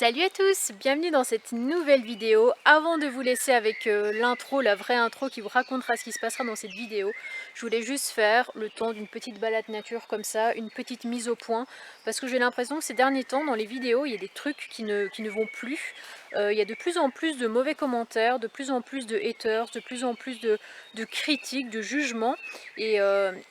Salut à tous, bienvenue dans cette nouvelle vidéo. Avant de vous laisser avec l'intro, la vraie intro qui vous racontera ce qui se passera dans cette vidéo, je voulais juste faire le temps d'une petite balade nature comme ça, une petite mise au point, parce que j'ai l'impression que ces derniers temps dans les vidéos, il y a des trucs qui ne vont plus. Il y a de plus en plus de mauvais commentaires, de plus en plus de haters, de plus en plus de critiques, de jugements, et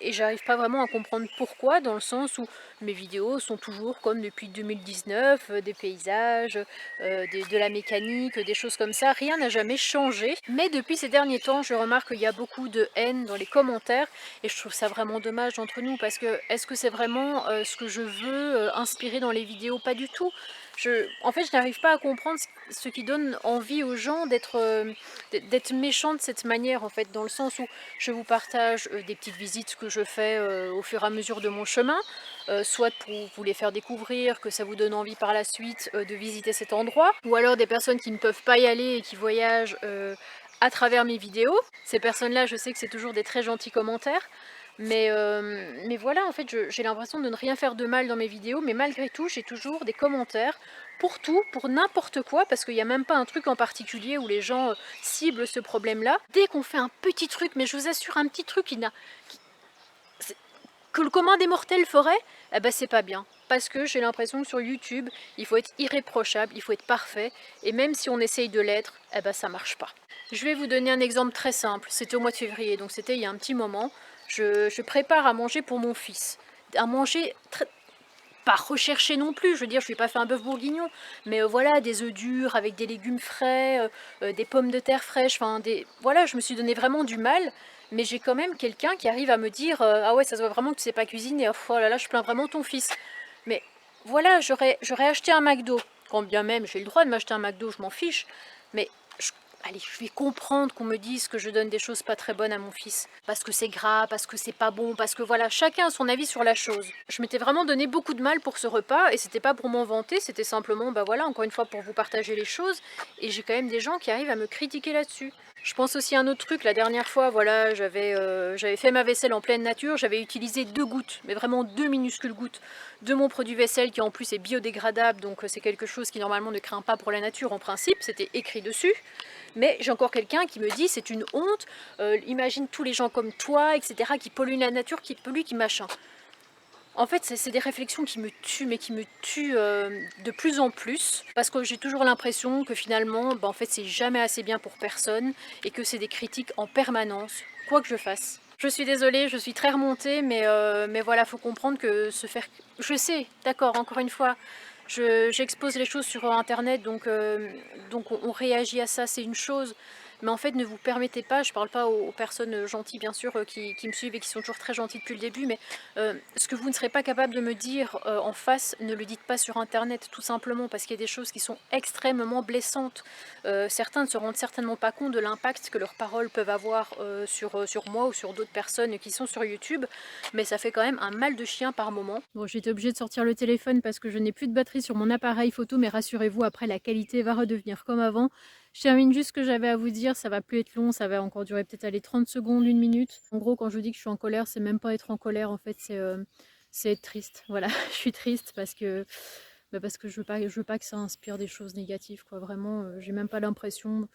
j'arrive pas vraiment à comprendre pourquoi, dans le sens où mes vidéos sont toujours comme depuis 2019, des paysages, de la mécanique, des choses comme ça. Rien n'a jamais changé. Mais depuis ces derniers temps, je remarque qu'il y a beaucoup de haine dans les commentaires et je trouve ça vraiment dommage entre nous parce que est-ce que c'est vraiment ce que je veux inspirer dans les vidéos? Pas du tout. En fait, je n'arrive pas à comprendre ce qui donne envie aux gens d'être méchants de cette manière, en fait, dans le sens où je vous partage des petites visites que je fais au fur et à mesure de mon chemin, soit pour vous les faire découvrir, que ça vous donne envie par la suite de visiter cet endroit, ou alors des personnes qui ne peuvent pas y aller et qui voyagent à travers mes vidéos. Ces personnes-là, je sais que c'est toujours des très gentils commentaires, mais voilà, en fait, j'ai l'impression de ne rien faire de mal dans mes vidéos, mais malgré tout, j'ai toujours des commentaires pour tout, pour n'importe quoi, parce qu'il n'y a même pas un truc en particulier où les gens ciblent ce problème-là. Dès qu'on fait un petit truc, mais je vous assure, un petit truc que le commun des mortels ferait, eh ben c'est pas bien. Parce que j'ai l'impression que sur YouTube, il faut être irréprochable, il faut être parfait, et même si on essaye de l'être, eh ben ça marche pas. Je vais vous donner un exemple très simple. C'était au mois de février, donc c'était il y a un petit moment. Je prépare à manger pour mon fils. À manger pas recherché non plus, je veux dire, je lui ai pas fait un bœuf bourguignon, mais voilà, des œufs durs avec des légumes frais, des pommes de terre fraîches, voilà, je me suis donné vraiment du mal, mais j'ai quand même quelqu'un qui arrive à me dire ah ouais, ça se voit vraiment que tu sais pas cuisiner, oh là là, je plains vraiment ton fils. Mais voilà, j'aurais acheté un McDo, quand bien même j'ai le droit de m'acheter un McDo, je m'en fiche, mais allez, je vais comprendre qu'on me dise que je donne des choses pas très bonnes à mon fils. Parce que c'est gras, parce que c'est pas bon, parce que voilà, chacun a son avis sur la chose. Je m'étais vraiment donné beaucoup de mal pour ce repas, et c'était pas pour m'en vanter, c'était simplement, bah voilà, encore une fois, pour vous partager les choses, et j'ai quand même des gens qui arrivent à me critiquer là-dessus. Je pense aussi à un autre truc, la dernière fois, voilà, j'avais fait ma vaisselle en pleine nature, j'avais utilisé 2 gouttes, mais vraiment 2 minuscules gouttes de mon produit vaisselle qui en plus est biodégradable, donc c'est quelque chose qui normalement ne craint pas pour la nature en principe, c'était écrit dessus. Mais j'ai encore quelqu'un qui me dit c'est une honte, imagine tous les gens comme toi, etc., qui polluent la nature, qui polluent, qui machin. En fait, c'est des réflexions qui me tuent, mais qui me tuent de plus en plus, parce que j'ai toujours l'impression que finalement, bah, en fait, c'est jamais assez bien pour personne, et que c'est des critiques en permanence, quoi que je fasse. Je suis désolée, je suis très remontée, mais voilà, faut comprendre que se faire... Je sais, d'accord, encore une fois, j'expose les choses sur Internet, donc on réagit à ça, c'est une chose. Mais en fait, ne vous permettez pas, je parle pas aux personnes gentilles, bien sûr, qui me suivent et qui sont toujours très gentilles depuis le début, mais ce que vous ne serez pas capable de me dire en face, ne le dites pas sur Internet, tout simplement, parce qu'il y a des choses qui sont extrêmement blessantes. Certains ne se rendent certainement pas compte de l'impact que leurs paroles peuvent avoir sur moi ou sur d'autres personnes qui sont sur YouTube, mais ça fait quand même un mal de chien par moment. Bon, j'étais obligée de sortir le téléphone parce que je n'ai plus de batterie sur mon appareil photo, mais rassurez-vous, après la qualité va redevenir comme avant. Je termine juste ce que j'avais à vous dire, ça va plus être long, ça va encore durer peut-être 30 secondes, 1 minute. En gros, quand je vous dis que je suis en colère, c'est même pas être en colère, en fait, c'est être triste. Voilà, je suis triste parce que je veux pas que ça inspire des choses négatives, quoi. Vraiment, j'ai même pas l'impression...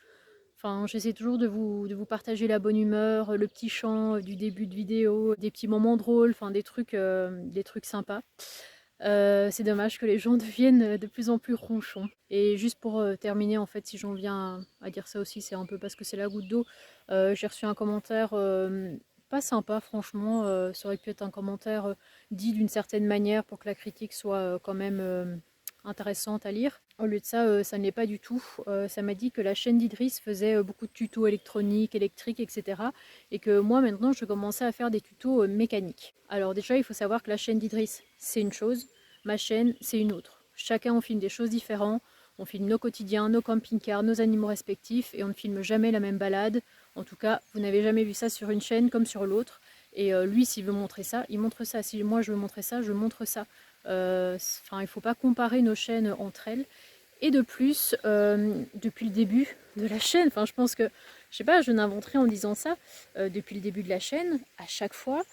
Enfin, j'essaie toujours de vous partager la bonne humeur, le petit chant du début de vidéo, des petits moments drôles, enfin des trucs sympas. C'est dommage que les gens deviennent de plus en plus ronchons. Et juste pour terminer, en fait, si j'en viens à dire ça aussi, c'est un peu parce que c'est la goutte d'eau. J'ai reçu un commentaire pas sympa, franchement. Ça aurait pu être un commentaire dit d'une certaine manière pour que la critique soit quand même intéressante à lire. Au lieu de ça, ça ne l'est pas du tout. Ça m'a dit que la chaîne d'Idriss faisait beaucoup de tutos électroniques, électriques, etc. Et que moi, maintenant, je commençais à faire des tutos mécaniques. Alors déjà, il faut savoir que la chaîne d'Idriss, c'est une chose. Ma chaîne, c'est une autre. Chacun, on filme des choses différentes. On filme nos quotidiens, nos camping-cars, nos animaux respectifs. Et on ne filme jamais la même balade. En tout cas, vous n'avez jamais vu ça sur une chaîne comme sur l'autre. Et lui, s'il veut montrer ça, il montre ça. Si moi, je veux montrer ça, je montre ça. Il ne faut pas comparer nos chaînes entre elles. Et de plus, depuis le début de la chaîne, je pense que, je sais pas, je n'invente rien en disant ça, depuis le début de la chaîne, à chaque fois,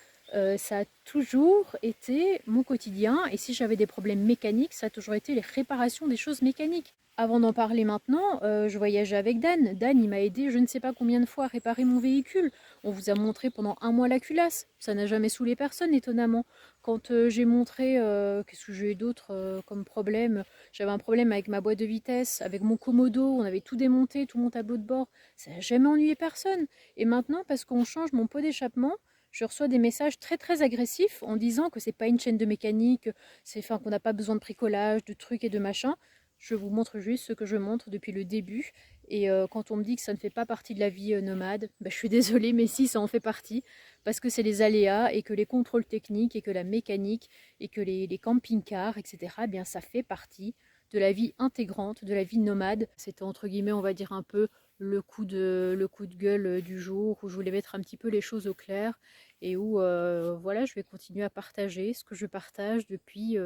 ça a toujours été mon quotidien. Et si j'avais des problèmes mécaniques, ça a toujours été les réparations des choses mécaniques. Avant d'en parler maintenant, je voyageais avec Dan. Dan, il m'a aidé je ne sais pas combien de fois à réparer mon véhicule. On vous a montré pendant un mois la culasse. Ça n'a jamais saoulé personne, étonnamment. Quand j'ai montré, qu'est-ce que j'ai eu d'autre comme problème? J'avais un problème avec ma boîte de vitesse, avec mon commodo, on avait tout démonté, tout mon tableau de bord. Ça n'a jamais ennuyé personne. Et maintenant, parce qu'on change mon pot d'échappement, je reçois des messages très très agressifs en disant que c'est pas une chaîne de mécanique, enfin, qu'on n'a pas besoin de bricolage, de trucs et de machins. Je vous montre juste ce que je montre depuis le début. Et quand on me dit que ça ne fait pas partie de la vie nomade, bah, je suis désolée, mais si, ça en fait partie. Parce que c'est les aléas et que les contrôles techniques et que la mécanique et que les camping-cars, etc., eh bien, ça fait partie de la vie intégrante, de la vie nomade. C'était entre guillemets, on va dire un peu le coup de gueule du jour, où je voulais mettre un petit peu les choses au clair et où voilà, je vais continuer à partager ce que je partage depuis,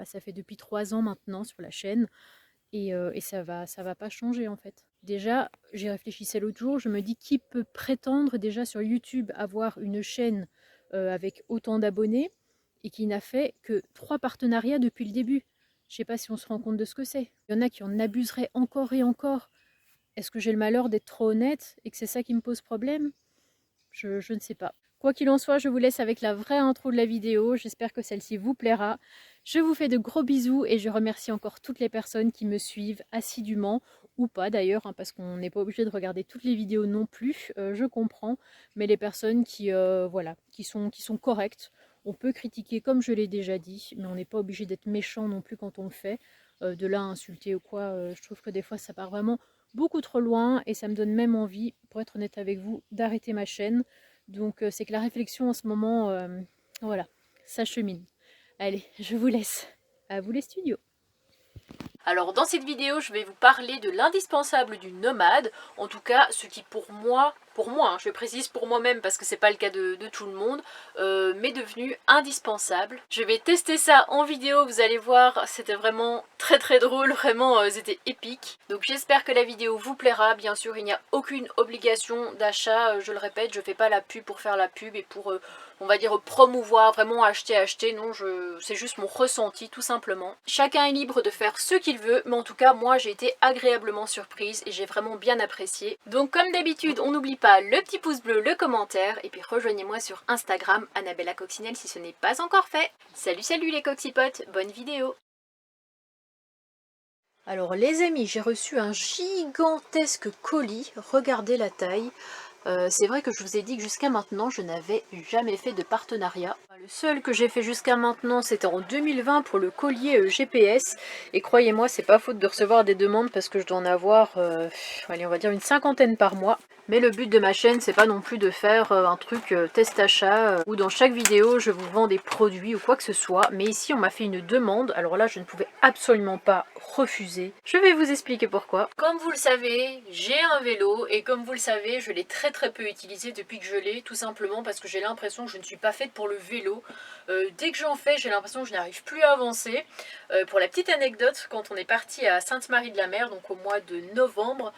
ça fait depuis 3 ans maintenant sur la chaîne. Et ça va pas changer en fait. Déjà, j'y réfléchissais l'autre jour, je me dis qui peut prétendre déjà sur YouTube avoir une chaîne avec autant d'abonnés et qui n'a fait que 3 partenariats depuis le début. Je sais pas si on se rend compte de ce que c'est. Il y en a qui en abuseraient encore et encore. Est-ce que j'ai le malheur d'être trop honnête et que c'est ça qui me pose problème? Je ne sais pas. Quoi qu'il en soit, je vous laisse avec la vraie intro de la vidéo. J'espère que celle-ci vous plaira. Je vous fais de gros bisous et je remercie encore toutes les personnes qui me suivent assidûment, ou pas d'ailleurs, hein, parce qu'on n'est pas obligé de regarder toutes les vidéos non plus, je comprends. Mais les personnes qui, voilà, qui sont correctes, on peut critiquer comme je l'ai déjà dit, mais on n'est pas obligé d'être méchant non plus quand on le fait. De là à insulter ou quoi, je trouve que des fois ça part vraiment beaucoup trop loin et ça me donne même envie, pour être honnête avec vous, d'arrêter ma chaîne. Donc c'est que la réflexion en ce moment, voilà, ça chemine. Allez, je vous laisse. À vous les studios. Alors dans cette vidéo, je vais vous parler de l'indispensable du nomade, en tout cas ce qui pour moi, hein, je précise pour moi-même parce que c'est pas le cas de tout le monde, m'est devenu indispensable. Je vais tester ça en vidéo, vous allez voir, c'était vraiment très très drôle, vraiment c'était épique. Donc j'espère que la vidéo vous plaira, bien sûr il n'y a aucune obligation d'achat, je le répète, je fais pas la pub pour faire la pub et pour on va dire promouvoir, vraiment acheter, non, c'est juste mon ressenti tout simplement. Chacun est libre de faire ce qu'il veut, mais en tout cas moi j'ai été agréablement surprise et j'ai vraiment bien apprécié. Donc comme d'habitude, on n'oublie pas le petit pouce bleu, le commentaire, et puis rejoignez-moi sur Instagram, Annabella Coccinelle si ce n'est pas encore fait. Salut les coccipotes, bonne vidéo. Alors les amis, j'ai reçu un gigantesque colis, regardez la taille. C'est vrai que je vous ai dit que jusqu'à maintenant je n'avais jamais fait de partenariat. Le seul que j'ai fait jusqu'à maintenant c'était en 2020 pour le collier GPS, et croyez-moi c'est pas faute de recevoir des demandes parce que je dois en avoir allez, on va dire une 50aine par mois. Mais le but de ma chaîne c'est pas non plus de faire un truc test achat où dans chaque vidéo je vous vends des produits ou quoi que ce soit, mais ici on m'a fait une demande, alors là je ne pouvais absolument pas refuser. Je vais vous expliquer pourquoi. Comme vous le savez, j'ai un vélo et comme vous le savez je l'ai très peu utilisé depuis que je l'ai, tout simplement parce que j'ai l'impression que je ne suis pas faite pour le vélo. Dès que j'en fais, j'ai l'impression que je n'arrive plus à avancer. Pour la petite anecdote, quand on est parti à Sainte-Marie-de-la-Mer, donc au mois de novembre,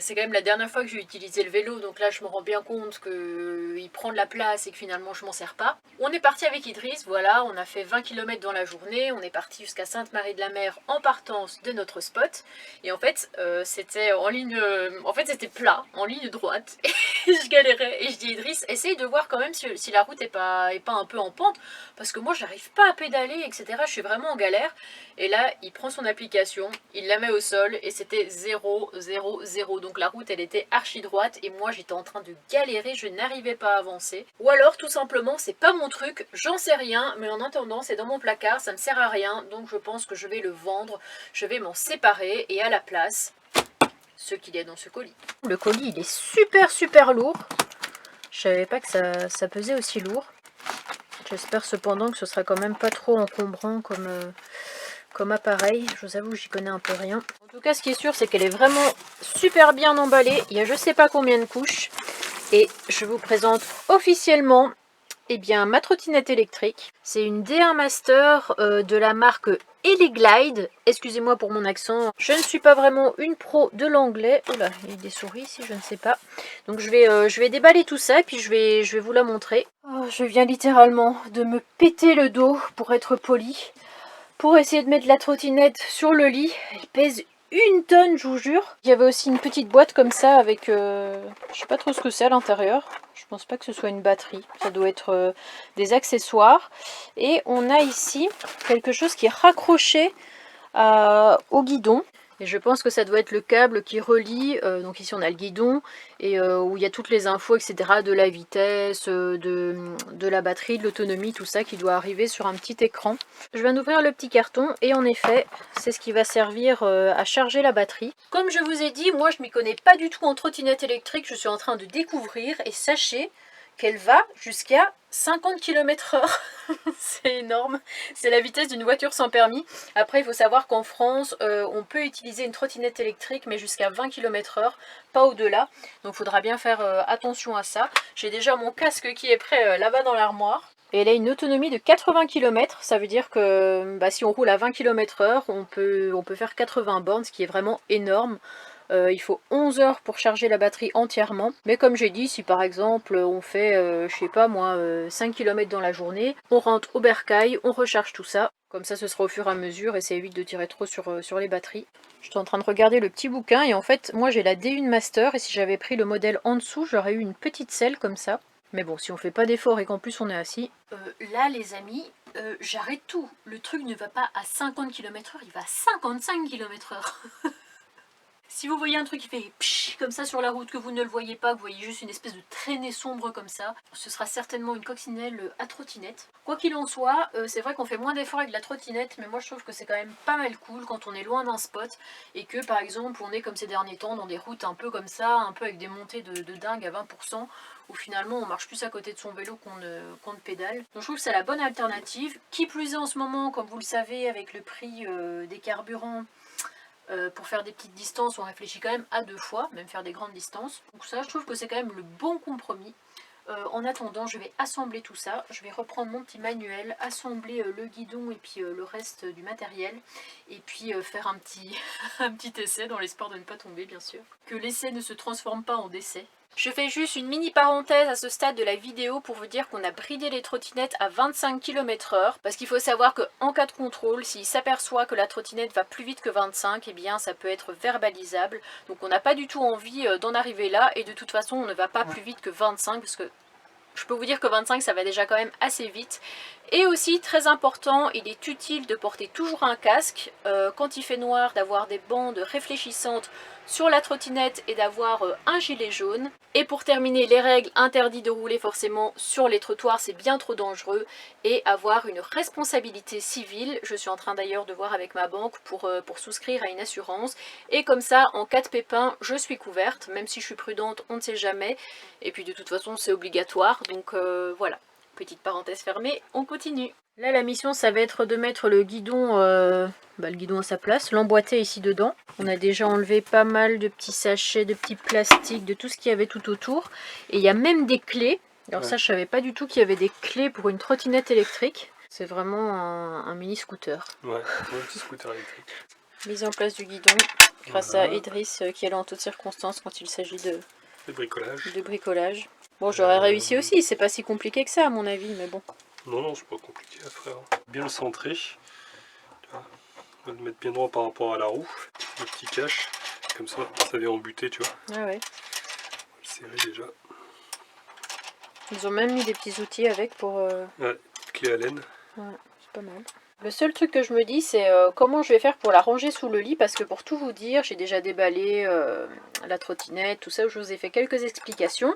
c'est quand même la dernière fois que j'ai utilisé le vélo, donc là je me rends bien compte qu'il prend de la place et que finalement je m'en sers pas. On est parti avec Idriss, voilà, on a fait 20 km dans la journée, on est parti jusqu'à Sainte-Marie-de-la-Mer en partance de notre spot, et en fait c'était en ligne, en fait c'était plat, en ligne droite, et je galérais, et je dis Idriss, essaye de voir quand même si la route est pas un peu en pente, parce que moi j'arrive pas à pédaler, etc. Je suis vraiment en galère. Et là il prend son application, il la met au sol et c'était 0, 0, 0. Donc la route elle était archi droite et moi j'étais en train de galérer, je n'arrivais pas à avancer. Ou alors tout simplement c'est pas mon truc, j'en sais rien, mais en attendant c'est dans mon placard, ça me sert à rien, donc je pense que je vais le vendre, je vais m'en séparer et à la place ce qu'il y a dans ce colis. Le colis il est super lourd, je savais pas que ça pesait aussi lourd. J'espère cependant que ce sera quand même pas trop encombrant comme appareil. Je vous avoue, j'y connais un peu rien. En tout cas, ce qui est sûr, c'est qu'elle est vraiment super bien emballée. Il y a je sais pas combien de couches. Et je vous présente officiellement ma trottinette électrique. C'est une D1 Master de la marque et les glides. Excusez-moi pour mon accent, je ne suis pas vraiment une pro de l'anglais. Oh là, il y a des souris ici, je ne sais pas. Donc je vais déballer tout ça et puis je vais vous la montrer. Oh, je viens littéralement de me péter le dos pour être poli. Pour essayer de mettre la trottinette sur le lit. Elle pèse 1 tonne, je vous jure. Il y avait aussi une petite boîte comme ça avec... je sais pas trop ce que c'est à l'intérieur. Je pense pas que ce soit une batterie. Ça doit être des accessoires. Et on a ici quelque chose qui est raccroché au guidon. Et je pense que ça doit être le câble qui relie, donc ici on a le guidon, et où il y a toutes les infos, etc. de la vitesse, de la batterie, de l'autonomie, tout ça qui doit arriver sur un petit écran. Je viens d'ouvrir le petit carton, et en effet, c'est ce qui va servir à charger la batterie. Comme je vous ai dit, moi je m'y connais pas du tout en trottinette électrique, je suis en train de découvrir, et sachez qu'elle va jusqu'à 50 km/h. C'est énorme, c'est la vitesse d'une voiture sans permis. Après il faut savoir qu'en France on peut utiliser une trottinette électrique mais jusqu'à 20 km/h, pas au-delà, donc il faudra bien faire attention à ça. J'ai déjà mon casque qui est prêt là-bas dans l'armoire. Et elle a une autonomie de 80 km, ça veut dire que si on roule à 20 km/h, on peut faire 80 bornes, ce qui est vraiment énorme. Il faut 11 heures pour charger la batterie entièrement. Mais comme j'ai dit, si par exemple on fait, je sais pas moi, 5 km dans la journée, on rentre au bercail, on recharge tout ça. Comme ça, ce sera au fur et à mesure et ça évite de tirer trop sur les batteries. Je suis en train de regarder le petit bouquin et en fait, moi j'ai la D1 Master et si j'avais pris le modèle en dessous, j'aurais eu une petite selle comme ça. Mais bon, si on fait pas d'effort et qu'en plus on est assis... là les amis, j'arrête tout. Le truc ne va pas à 50 km/h, il va à 55 km/h. Si vous voyez un truc qui fait psh comme ça sur la route, que vous ne le voyez pas, que vous voyez juste une espèce de traînée sombre comme ça, ce sera certainement une coccinelle à trottinette. Quoi qu'il en soit, c'est vrai qu'on fait moins d'efforts avec la trottinette, mais moi je trouve que c'est quand même pas mal cool quand on est loin d'un spot et que par exemple on est comme ces derniers temps dans des routes un peu comme ça, un peu avec des montées de dingue à 20%, où finalement on marche plus à côté de son vélo qu'on ne pédale. Donc je trouve que c'est la bonne alternative. Qui plus est en ce moment, comme vous le savez, avec le prix des carburants, pour faire des petites distances, on réfléchit quand même à 2 fois, même faire des grandes distances. Donc ça, je trouve que c'est quand même le bon compromis. En attendant, je vais assembler tout ça. Je vais reprendre mon petit manuel, assembler le guidon et puis le reste du matériel. Et puis faire un petit, un petit essai dans l'espoir de ne pas tomber, bien sûr. Que l'essai ne se transforme pas en décès. Je fais juste une mini parenthèse à ce stade de la vidéo pour vous dire qu'on a bridé les trottinettes à 25 km/h parce qu'il faut savoir qu'en cas de contrôle, s'il s'aperçoit que la trottinette va plus vite que 25, eh bien ça peut être verbalisable. Donc on n'a pas du tout envie d'en arriver là et de toute façon on ne va pas plus vite que 25 parce que je peux vous dire que 25 ça va déjà quand même assez vite. Et aussi très important, il est utile de porter toujours un casque, quand il fait noir d'avoir des bandes réfléchissantes sur la trottinette et d'avoir un gilet jaune. Et pour terminer, les règles, interdit de rouler forcément sur les trottoirs, c'est bien trop dangereux, et avoir une responsabilité civile. Je suis en train d'ailleurs de voir avec ma banque pour souscrire à une assurance, et comme ça en cas de pépin je suis couverte, même si je suis prudente, on ne sait jamais, et puis de toute façon c'est obligatoire, donc voilà. Petite parenthèse fermée, on continue. Là la mission ça va être de mettre le guidon à sa place, l'emboîter ici dedans. On a déjà enlevé pas mal de petits sachets, de petits plastiques, de tout ce qu'il y avait tout autour. Et il y a même des clés. Alors ça je savais pas du tout qu'il y avait des clés pour une trottinette électrique. C'est vraiment un mini scooter. Ouais, un petit scooter électrique. Mise en place du guidon grâce à Idriss qui est là en toutes circonstances quand il s'agit de bricolage. Bon, j'aurais réussi aussi, c'est pas si compliqué que ça à mon avis, mais bon. Non, c'est pas compliqué à faire. Bien le centrer. On va le mettre bien droit par rapport à la roue. Le petit cache, comme ça vient en butée, tu vois. Ah ouais. On va le serrer déjà. Ils ont même mis des petits outils avec pour... Ouais, clé à laine. Ouais, c'est pas mal. Le seul truc que je me dis, c'est comment je vais faire pour la ranger sous le lit, parce que pour tout vous dire, j'ai déjà déballé la trottinette, tout ça, je vous ai fait quelques explications.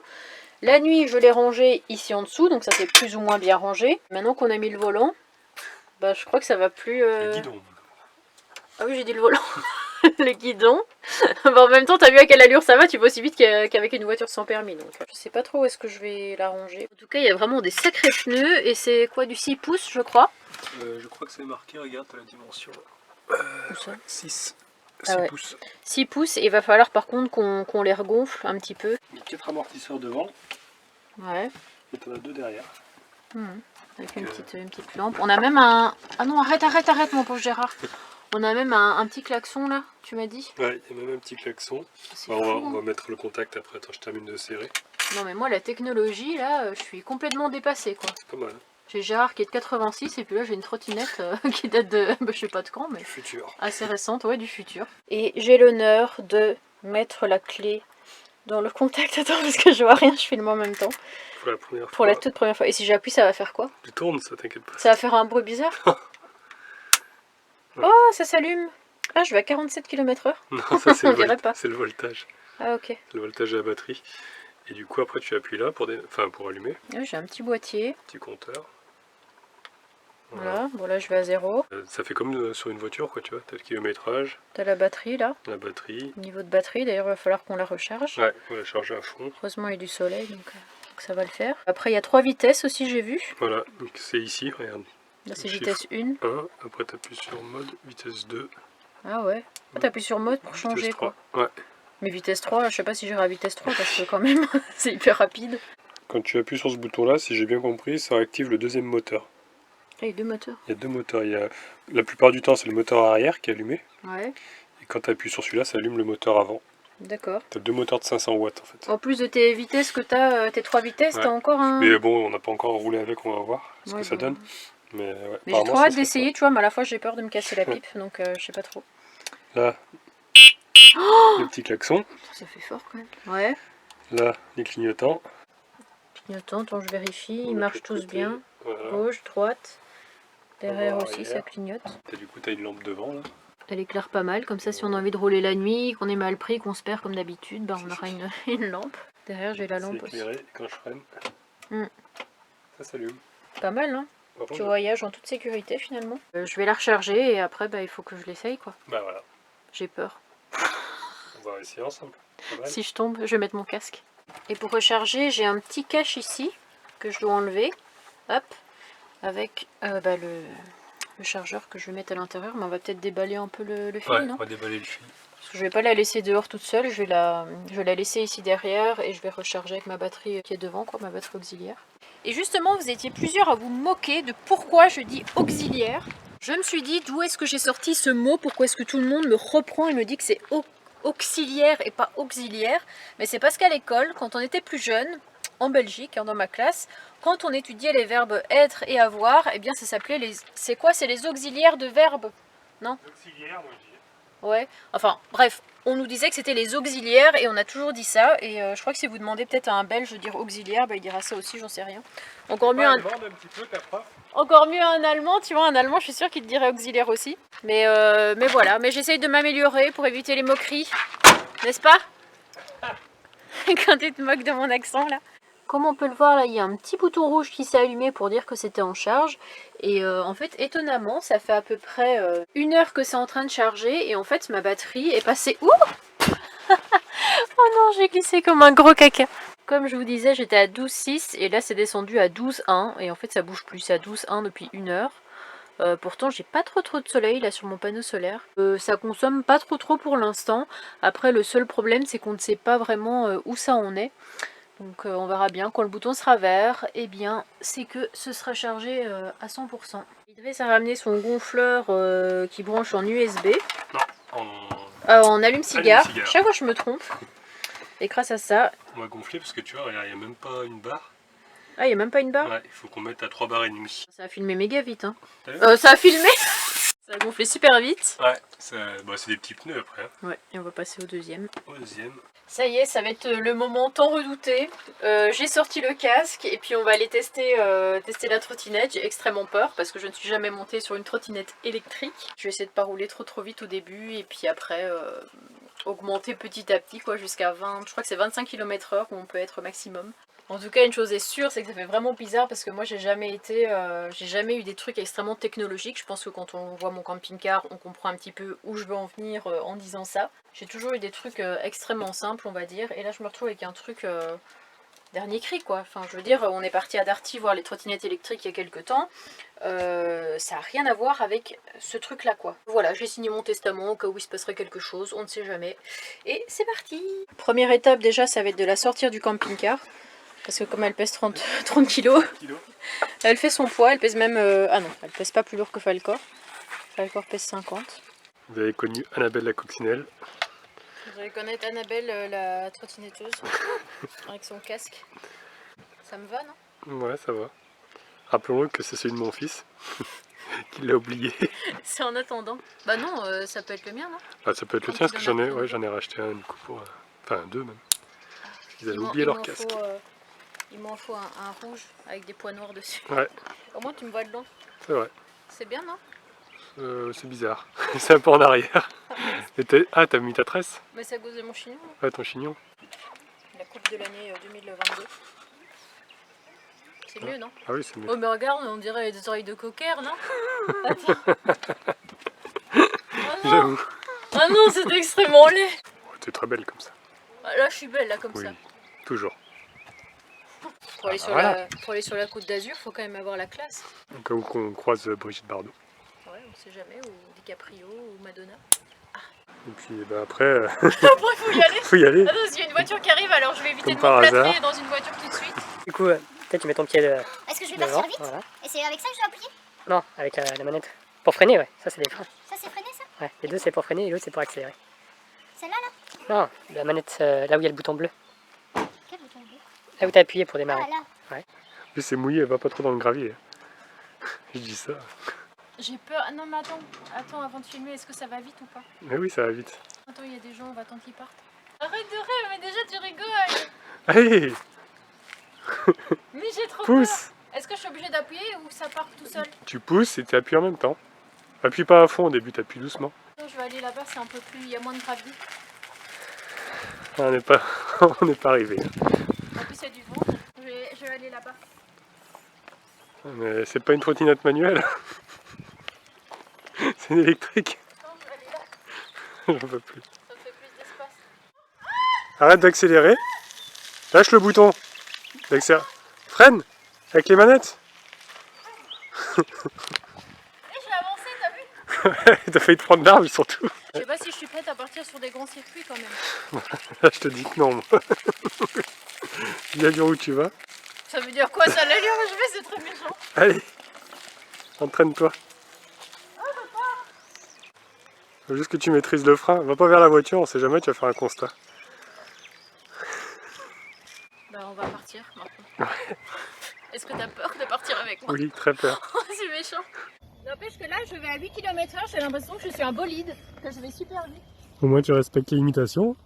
La nuit, je l'ai rangé ici en dessous, donc ça c'est plus ou moins bien rangé. Maintenant qu'on a mis le volant, bah je crois que ça va plus... Le guidon. Ah oui, j'ai dit le volant. Le guidon. Bon, en même temps, t'as vu à quelle allure ça va, tu vas aussi vite qu'avec une voiture sans permis. Donc je sais pas trop où est-ce que je vais la ranger. En tout cas, il y a vraiment des sacrés pneus, et c'est quoi, du 6 pouces, je crois. Je crois que c'est marqué, regarde la dimension. 6 ouais. pouces. 6 pouces, et il va falloir par contre qu'on les regonfle un petit peu. Il y a 4 amortisseurs devant. Ouais. Et t'en as 2 derrière. avec une petite lampe. On a même un... Ah non, arrête mon pauvre Gérard. On a même un petit klaxon là, tu m'as dit. Ouais, il y a même un petit klaxon. On va mettre le contact après. Attends, je termine de serrer. Non mais moi la technologie là, je suis complètement dépassée quoi. C'est pas mal. J'ai Gérard qui est de 86 et puis là j'ai une trottinette qui date de, je sais pas de quand, mais Du futur. assez récente, ouais, du futur. Et j'ai l'honneur de mettre la clé dans le contact. Attends, parce que je vois rien, je filme en même temps. Pour la première Pour fois. la toute première fois. Et si j'appuie, ça va faire quoi? Tu tournes, ça t'inquiète pas. Ça va faire un bruit bizarre. Ouais. Oh, ça s'allume. Ah, je vais à 47 km/h. Non, ça c'est On dirait pas. le voltage. Ah, ok. C'est le voltage de la batterie. Et du coup, après, tu appuies là pour, pour allumer. Ah, j'ai un petit boîtier. Petit compteur. Voilà. Bon, là, je vais à 0. Ça fait comme sur une voiture, quoi, tu vois. T'as le kilométrage, T'as la batterie là. la batterie. Niveau de batterie, d'ailleurs, il va falloir qu'on la recharge. Ouais, on va la charger à fond. Heureusement, il y a du soleil, donc ça va le faire. Après, il y a 3 vitesses aussi, j'ai vu. Voilà, donc c'est ici, regarde. Là, c'est Chiffre vitesse 1. 1, après t'appuies sur mode, vitesse 2. Ah ouais. Ah, t'appuies sur mode pour changer Vitesse 3. quoi. Ouais. Mais vitesse 3, je sais pas si j'irai à vitesse 3 parce que quand même, c'est hyper rapide. Quand tu appuies sur ce bouton-là, si j'ai bien compris, ça active le deuxième moteur. Ah, il y a 2 moteurs. Il y a 2 moteurs. La plupart du temps, c'est le moteur arrière qui est allumé. Ouais, Et quand tu appuies sur celui-là, ça allume le moteur avant. d'accord. Tu as 2 moteurs de 500 watts en fait. En plus de tes vitesses que t'as, tes 3 vitesses, Ouais. t'as encore un... Mais bon, on n'a pas encore roulé avec, on va voir ce Ouais, que ça bon. donne. Mais, ouais, Mais j'ai apparemment, trop ça hâte serait d'essayer, tu vois, mais à la fois j'ai peur de me casser la pipe, donc je sais pas trop. ça. Là, le petit klaxon. Ça fait fort quand même. Ouais. Là, les clignotants. Clignotant, attends, je vérifie, On ils met marchent de tous côté. bien. Voilà. Gauche, droite. Derrière Avant, aussi, arrière. ça clignote. Du coup, tu as une lampe devant là. Elle éclaire pas mal, comme ça si on a envie de rouler la nuit, qu'on est mal pris, qu'on se perd comme d'habitude, bah on aura une lampe. Derrière j'ai la lampe C'est aussi. éclairé quand je freine. Hmm. Ça s'allume. Pas mal, hein. Par Tu contre, voyages en toute sécurité finalement. Je vais la recharger et après bah, il faut que je l'essaye quoi. bah voilà, J'ai peur. on va essayer ensemble. Pas mal. Si je tombe, je vais mettre mon casque. Et pour recharger, j'ai un petit cache ici que je dois enlever. Hop. Avec le chargeur que je vais mettre à l'intérieur. Mais on va peut-être déballer un peu le fil, Ouais, non? on va déballer le fil. Parce que je vais pas la laisser dehors toute seule. Je vais la laisser ici derrière et je vais recharger avec ma batterie qui est devant, quoi, ma batterie auxiliaire. Et justement, vous étiez plusieurs à vous moquer de pourquoi je dis auxiliaire. Je me suis dit d'où est-ce que j'ai sorti ce mot, pourquoi est-ce que tout le monde me reprend et me dit que c'est auxiliaire et pas auxiliaire. Mais c'est parce qu'à l'école, quand on était plus jeune, en Belgique, hein, dans ma classe, quand on étudiait les verbes être et avoir, eh bien ça s'appelait les... C'est quoi? C'est les auxiliaires de verbes, non? Auxiliaire, moi je dis. Ouais, enfin bref, on nous disait que c'était les auxiliaires et on a toujours dit ça. Et je crois que si vous demandez peut-être à un Belge de dire auxiliaire, bah, il dira ça aussi, j'en sais rien. Encore mieux, Un petit peu, ta prof. encore mieux un Allemand, tu vois, un Allemand je suis sûre qu'il te dirait auxiliaire aussi. Mais voilà, mais j'essaye de m'améliorer pour éviter les moqueries, n'est-ce pas? Quand tu te moques de mon accent là. Comme on peut le voir là, il y a un petit bouton rouge qui s'est allumé pour dire que c'était en charge. Et en fait, étonnamment, ça fait à peu près 1 heure que c'est en train de charger. Et en fait, ma batterie est passée... Ouh oh non, j'ai glissé comme un gros caca. Comme je vous disais, j'étais à 12,6 et là c'est descendu à 12,1. Et en fait, ça bouge plus, c'est à 12,1 depuis 1 heure. Pourtant j'ai pas trop de soleil là sur mon panneau solaire. Ça consomme pas trop pour l'instant. Après le seul problème c'est qu'on ne sait pas vraiment où ça en est. Donc on verra bien, quand le bouton sera vert, eh bien c'est que ce sera chargé à 100%. Idriss a ramené son gonfleur qui branche en USB. Non, En allume-cigare. Allume-cigare. Chaque fois je me trompe. Et grâce à ça... on va gonfler parce que tu vois, il n'y a même pas une barre. Ah, il n'y a même pas une barre? Ouais, il faut qu'on mette à 3 barres et demie. Ça a filmé méga vite. Hein. T'as vu Ça a filmé ça a gonflé super vite. Ouais, c'est des petits pneus après. Hein. Ouais, et on va passer au deuxième. Au deuxième. Ça y est, ça va être le moment tant redouté. J'ai sorti le casque et puis on va aller tester la trottinette. J'ai extrêmement peur parce que je ne suis jamais montée sur une trottinette électrique. Je vais essayer de pas rouler trop vite au début et puis après augmenter petit à petit quoi jusqu'à 20, je crois que c'est 25 km/h où on peut être maximum. En tout cas, une chose est sûre, c'est que ça fait vraiment bizarre parce que moi j'ai jamais eu des trucs extrêmement technologiques. Je pense que quand on voit mon camping-car, on comprend un petit peu où je veux en venir en disant ça. J'ai toujours eu des trucs extrêmement simples, on va dire, et là je me retrouve avec un truc dernier cri quoi. Enfin, je veux dire, on est parti à Darty voir les trottinettes électriques il y a quelques temps. Ça n'a rien à voir avec ce truc là quoi. Voilà, j'ai signé mon testament au cas où il se passerait quelque chose, on ne sait jamais. Et c'est parti. Première étape déjà, ça va être de la sortir du camping-car. Parce que comme elle pèse 30 kilos, elle fait son poids, elle pèse même... ah non, elle pèse pas plus lourd que Falcor. Falcor pèse 50. Vous avez connu Annabelle la coccinelle. Vous allez connaître Annabelle la trottinetteuse, avec son casque. Ça me va, non? Ouais, ça va. Rappelons-le que c'est celui de mon fils, qui l'a oublié. C'est en attendant. Bah non, ça peut être le mien, non? Ah, ça peut être le tien, parce que j'en ai racheté un du coup pour... Enfin, deux même. Ils avaient oublié leur casque. Il m'en faut un rouge avec des points noirs dessus. Ouais. Au moins tu me vois de loin. C'est vrai. C'est bien, non? C'est bizarre. C'est un peu en arrière. Ah, t'as mis ta tresse? Mais c'est à cause de mon chignon. Ouais, ton chignon. La coupe de l'année 2022. C'est mieux, non? Ah oui, c'est mieux. Oh, mais regarde, on dirait des oreilles de cocker, non? Attends. Oh non, J'avoue. ah non, c'est extrêmement laid. Oh, t'es très belle comme ça. Ah, là, je suis belle, là, comme Oui, ça. toujours. Pour aller, voilà. pour aller sur la Côte d'Azur, faut quand même avoir la classe. Comme qu'on croise Brigitte Bardot. Ouais, on sait jamais, ou DiCaprio, ou Madonna. Et puis bah, après, Après, faut y aller. faut y aller. Attends, s'il y a une voiture qui arrive, alors je vais éviter Comme de par m'emplâtrer hasard. dans une voiture tout de suite. Du coup, peut-être tu mets ton pied Est-ce que je vais devant. partir vite? Voilà. Et c'est avec ça que je dois appuyer? Non, avec la manette. Pour freiner, ouais. Ça, c'est des freins. Ça c'est freiné ça? Ouais. Les deux, c'est pour freiner et l'autre, c'est pour accélérer. Celle-là là? Non, la manette, là où il y a le bouton bleu. Quel bouton bleu? Là où t'as appuyé pour démarrer. Ah là. En plus, c'est mouillé, elle va pas trop dans le gravier. Je dis ça. J'ai peur. Ah non, mais attends, avant de filmer, est-ce que ça va vite ou pas? Mais oui, ça va vite. Attends, il y a des gens, on va attendre qu'ils partent. Arrête de rire, mais déjà tu rigoles. Allez, Mais j'ai trop pousse. peur. Est-ce que je suis obligée d'appuyer ou ça part tout seul? Tu pousses et tu appuies en même temps. Appuie pas à fond au début, t'appuies doucement. Non, je vais aller là-bas, c'est un peu plus... Il y a moins de gravité. On n'est pas, on n'est pas arrivé. En plus, il y a du vent. Je vais aller là-bas. Mais c'est pas une trottinette manuelle. C'est une électrique. Non, je vais aller là. J'en peux plus. Ça me fait plus d'espace. Arrête d'accélérer. Lâche le bouton. Freine avec les manettes. Eh, je vais avancer, t'as vu? T'as failli te prendre d'armes surtout. Je sais pas si je suis prête à partir sur des grands circuits quand même. Là, je te dis que non. Moi. Dis-lui où tu vas. Ça veut dire quoi ça? L'allure où je vais, c'est très méchant. Allez, entraîne-toi. Faut juste que tu maîtrises le frein. Va pas vers la voiture, on sait jamais, tu vas faire un constat. Bah, on va partir maintenant. Est-ce que t'as peur de partir avec moi? Oui, très peur. Oh, c'est méchant. N'empêche que là, je vais à 8 km/h, j'ai l'impression que je suis un bolide, que je vais super vite. Au moins, tu respectes les limitations.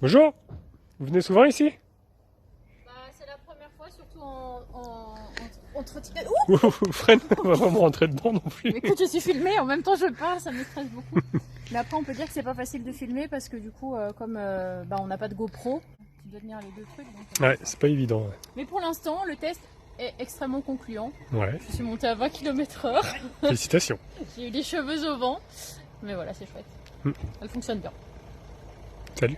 Bonjour. Vous venez souvent ici? Bah, c'est la première fois, surtout en trottinette. Ouh, Freine, on va pas me rentrer dedans non plus. mais écoute, je suis filmée, en même temps je parle, ça me stresse beaucoup. Mais après, on peut dire que c'est pas facile de filmer parce que du coup, comme bah, on n'a pas de GoPro, tu dois tenir les deux trucs. Donc, Ouais, c'est pas évident. Ouais. Mais pour l'instant, le test est extrêmement concluant. Ouais, Je suis montée à 20 km/h, félicitations. j'ai eu les cheveux au vent, mais voilà, c'est chouette. Elle fonctionne bien. Salut.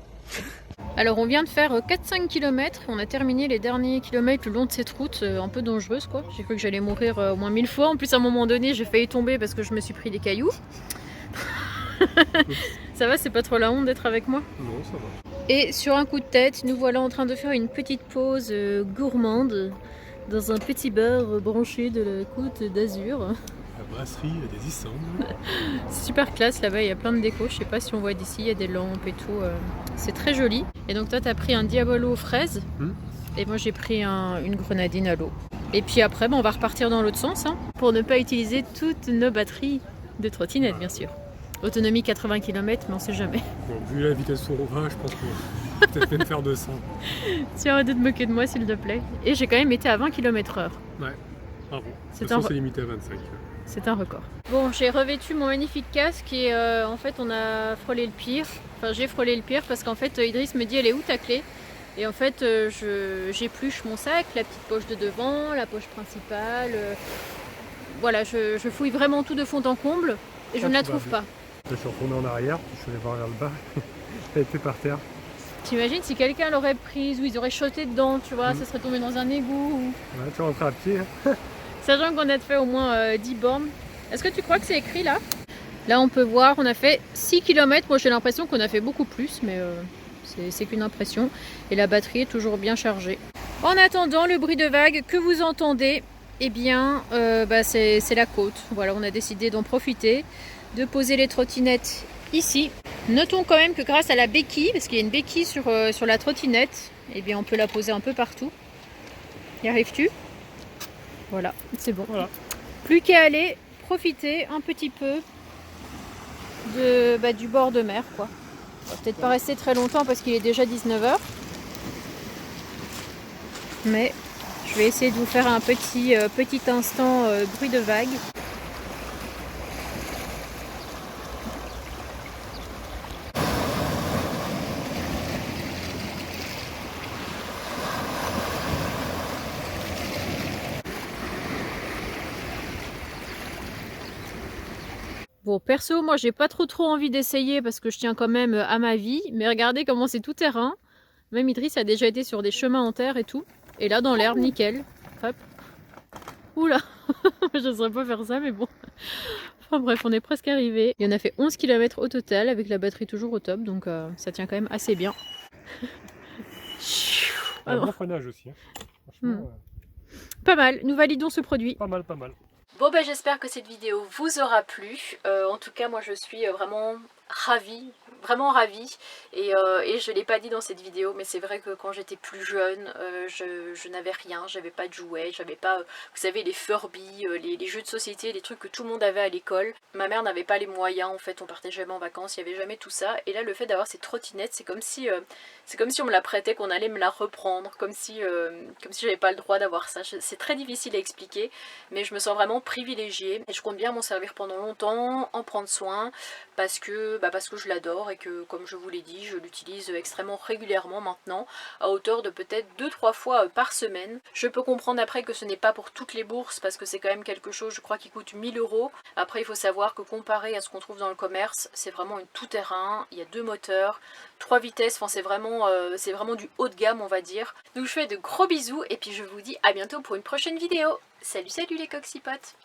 Alors on vient de faire 4-5 km, on a terminé les derniers kilomètres le long de cette route un peu dangereuse quoi. J'ai cru que j'allais mourir au moins 1000 fois, en plus à un moment donné j'ai failli tomber parce que je me suis pris des cailloux. Ça va, c'est pas trop la honte d'être avec moi? Non, ça va. Et sur un coup de tête, nous voilà en train de faire une petite pause gourmande dans un petit bar branché de la Côte d'Azur. La brasserie des Issandes. C'est super classe là-bas, il y a plein de déco, je sais pas si on voit d'ici, il y a des lampes et tout, c'est très joli. Et donc toi t'as pris un Diabolo aux fraises, et moi j'ai pris une grenadine à l'eau. Et puis après on va repartir dans l'autre sens, hein, pour ne pas utiliser toutes nos batteries de trottinette bien sûr. Autonomie 80 km, mais on sait jamais. Bon, vu la vitesse où on va, je pense qu'on peut peut-être même faire 200. Tu arrêtes de te moquer de moi s'il te plaît. Et j'ai quand même été à 20 km/h. Ouais, bravo. C'est De toute façon, c'est limité à 25. C'est un record. Bon, j'ai revêtu mon magnifique casque et en fait on a frôlé le pire. Enfin j'ai frôlé le pire parce qu'en fait Idriss me dit elle est où ta clé? Et en fait j'épluche mon sac, la petite poche de devant, la poche principale. Voilà, je fouille vraiment tout de fond en comble et je ne la trouve pas. Je suis retourné en arrière, puis je suis allé voir vers le bas. Elle était par terre. T'imagines si quelqu'un l'aurait prise ou ils auraient sauté dedans, tu vois, ça serait tombé dans un égout ou... Ouais, tu rentres à pied. Sachant qu'on a fait au moins 10 bornes. Est-ce que tu crois que c'est écrit là? Là on peut voir, on a fait 6 km, moi j'ai l'impression qu'on a fait beaucoup plus, mais c'est qu'une impression. Et la batterie est toujours bien chargée. En attendant, le bruit de vagues que vous entendez, eh bien c'est la côte. Voilà, on a décidé d'en profiter, de poser les trottinettes ici. Notons quand même que grâce à la béquille, parce qu'il y a une béquille sur la trottinette, eh bien on peut la poser un peu partout. Y arrives-tu? Voilà, c'est bon. Voilà. Plus qu'à aller profiter un petit peu du bord de mer, quoi. On va peut-être pas rester très longtemps parce qu'il est déjà 19 h. Mais je vais essayer de vous faire un petit instant bruit de vague. Bon, perso, moi j'ai pas trop envie d'essayer parce que je tiens quand même à ma vie. Mais regardez comment c'est tout terrain. Même Idriss a déjà été sur des chemins en terre et tout. Et là dans l'herbe, nickel. Hop. Oula, je ne saurais pas faire ça, mais bon. Enfin bref, on est presque arrivé. Il y en a fait 11 km au total avec la batterie toujours au top. Donc ça tient quand même assez bien. Un bon freinage aussi. Hein. Franchement, Pas mal, nous validons ce produit. pas mal, pas mal. Bon ben j'espère que cette vidéo vous aura plu. En tout cas moi je suis vraiment ravie et je ne l'ai pas dit dans cette vidéo, mais c'est vrai que quand j'étais plus jeune je n'avais rien, j'avais pas de jouets, j'avais pas, vous savez, les Furby, les jeux de société, les trucs que tout le monde avait à l'école. Ma mère n'avait pas les moyens, en fait, on partait jamais en vacances, il n'y avait jamais tout ça, et là le fait d'avoir ces trottinettes, c'est comme si on me la prêtait, qu'on allait me la reprendre, comme si j'avais pas le droit d'avoir ça. C'est très difficile à expliquer, mais je me sens vraiment privilégiée, et je compte bien m'en servir pendant longtemps, en prendre soin, parce que je l'adore et que, comme je vous l'ai dit, je l'utilise extrêmement régulièrement maintenant, à hauteur de peut-être 2-3 fois par semaine. Je peux comprendre après que ce n'est pas pour toutes les bourses, parce que c'est quand même quelque chose, je crois, qui coûte 1000 €. Après, il faut savoir que comparé à ce qu'on trouve dans le commerce, c'est vraiment une tout-terrain, il y a 2 moteurs, 3 vitesses, enfin c'est vraiment du haut de gamme, on va dire. Donc je fais de gros bisous, et puis je vous dis à bientôt pour une prochaine vidéo. Salut les coxypotes!